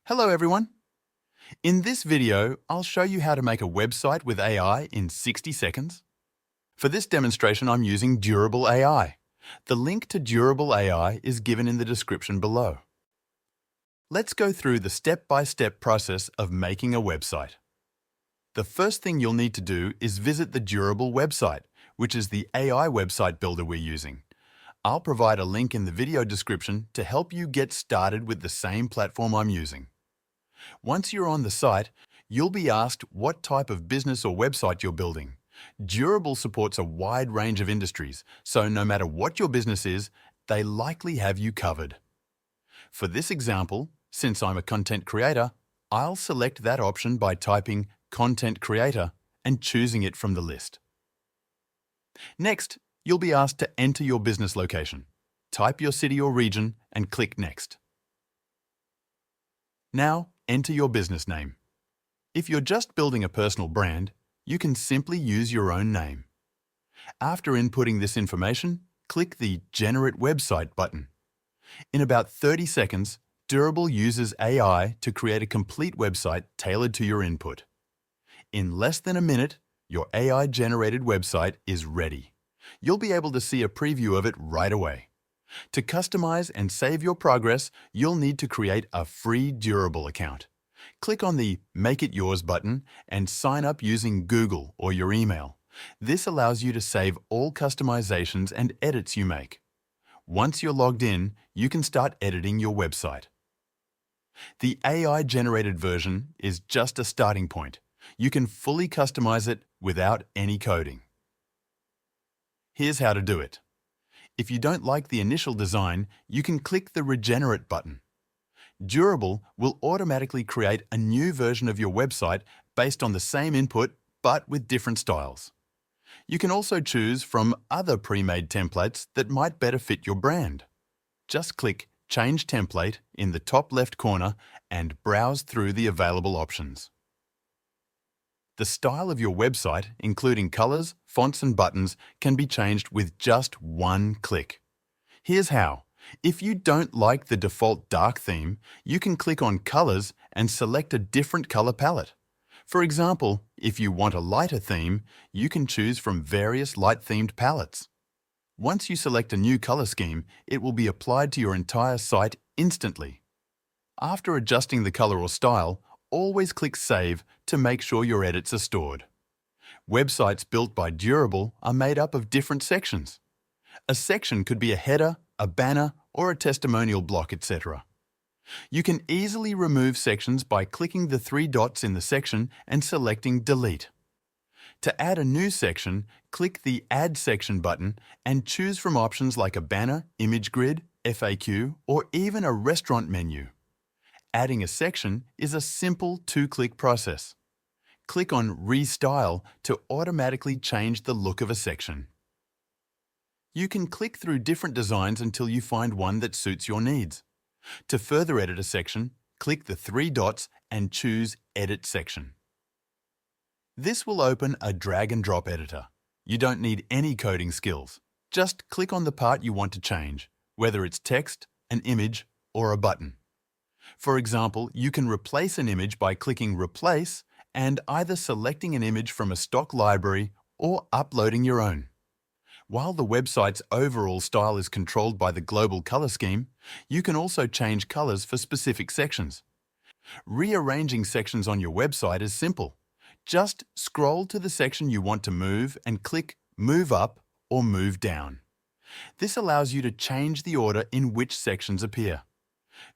Hello everyone! In this video, I'll show you how to make a website with AI in 60 seconds. For this demonstration, I'm using Durable AI. The link to Durable AI is given in the description below. Let's go through the step-by-step process of making a website. The first thing you'll need to do is visit the Durable website, which is the AI website builder we're using. I'll provide a link in the video description to help you get started with the same platform I'm using. Once you're on the site, you'll be asked what type of business or website you're building. Durable supports a wide range of industries, so no matter what your business is, they likely have you covered. For this example, since I'm a content creator, I'll select that option by typing Content Creator and choosing it from the list. Next, you'll be asked to enter your business location. Type your city or region and click Next. Now, enter your business name. If you're just building a personal brand, you can simply use your own name. After inputting this information, click the Generate Website button. In about 30 seconds, Durable uses AI to create a complete website tailored to your input. In less than a minute, your AI-generated website is ready. You'll be able to see a preview of it right away. To customize and save your progress, you'll need to create a free Durable account. Click on the Make It Yours button and sign up using Google or your email. This allows you to save all customizations and edits you make. Once you're logged in, you can start editing your website. The AI-generated version is just a starting point. You can fully customize it without any coding. Here's how to do it. If you don't like the initial design, you can click the Regenerate button. Durable will automatically create a new version of your website based on the same input but with different styles. You can also choose from other pre-made templates that might better fit your brand. Just click Change Template in the top left corner and browse through the available options. The style of your website, including colors, fonts and buttons, can be changed with just one click. Here's how. If you don't like the default dark theme, you can click on Colors and select a different color palette. For example, if you want a lighter theme, you can choose from various light-themed palettes. Once you select a new color scheme, it will be applied to your entire site instantly. After adjusting the color or style, always click Save to make sure your edits are stored. Websites built by Durable are made up of different sections. A section could be a header, a banner, or a testimonial block, etc. You can easily remove sections by clicking the three dots in the section and selecting Delete. To add a new section, click the Add Section button and choose from options like a banner, image grid, FAQ, or even a restaurant menu. Adding a section is a simple two-click process. Click on Restyle to automatically change the look of a section. You can click through different designs until you find one that suits your needs. To further edit a section, click the three dots and choose Edit Section. This will open a drag-and-drop editor. You don't need any coding skills. Just click on the part you want to change, whether it's text, an image, or a button. For example, you can replace an image by clicking Replace and either selecting an image from a stock library or uploading your own. While the website's overall style is controlled by the global color scheme, you can also change colors for specific sections. Rearranging sections on your website is simple. Just scroll to the section you want to move and click Move Up or Move Down. This allows you to change the order in which sections appear.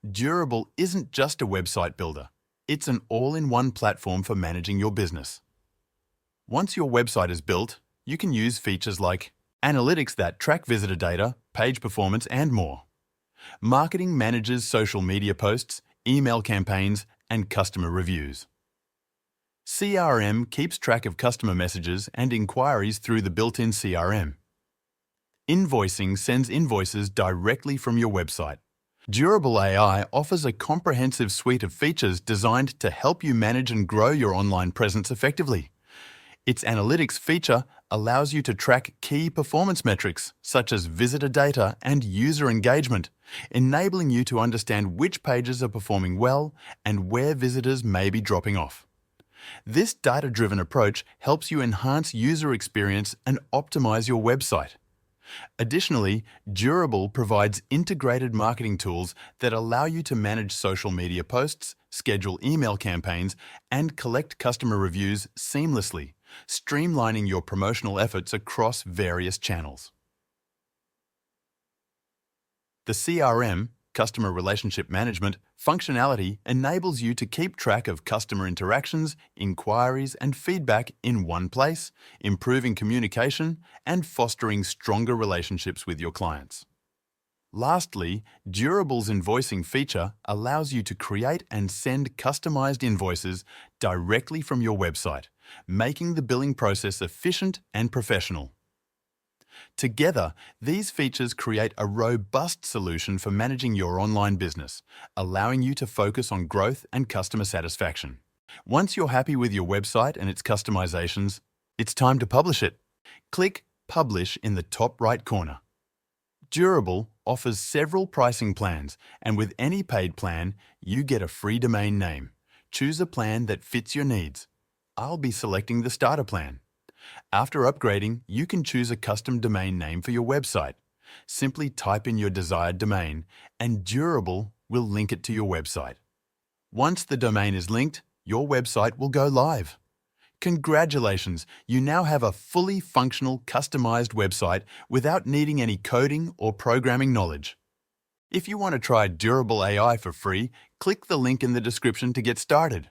Durable isn't just a website builder. It's an all-in-one platform for managing your business. Once your website is built, you can use features like analytics that track visitor data, page performance, and more. Marketing manages social media posts, email campaigns, and customer reviews. CRM keeps track of customer messages and inquiries through the built-in CRM. Invoicing sends invoices directly from your website. Durable AI offers a comprehensive suite of features designed to help you manage and grow your online presence effectively. Its analytics feature allows you to track key performance metrics such as visitor data and user engagement, enabling you to understand which pages are performing well and where visitors may be dropping off. This data-driven approach helps you enhance user experience and optimize your website. Additionally, Durable provides integrated marketing tools that allow you to manage social media posts, schedule email campaigns, and collect customer reviews seamlessly, streamlining your promotional efforts across various channels. The CRM, Customer Relationship Management, functionality enables you to keep track of customer interactions, inquiries, and feedback in one place, improving communication and fostering stronger relationships with your clients. Lastly, Durable's invoicing feature allows you to create and send customized invoices directly from your website, making the billing process efficient and professional. Together, these features create a robust solution for managing your online business, allowing you to focus on growth and customer satisfaction. Once you're happy with your website and its customizations, it's time to publish it. Click Publish in the top right corner. Durable offers several pricing plans, and with any paid plan, you get a free domain name. Choose a plan that fits your needs. I'll be selecting the starter plan. After upgrading, you can choose a custom domain name for your website. Simply type in your desired domain, and Durable will link it to your website. Once the domain is linked, your website will go live. Congratulations! You now have a fully functional, customized website without needing any coding or programming knowledge. If you want to try Durable AI for free, click the link in the description to get started.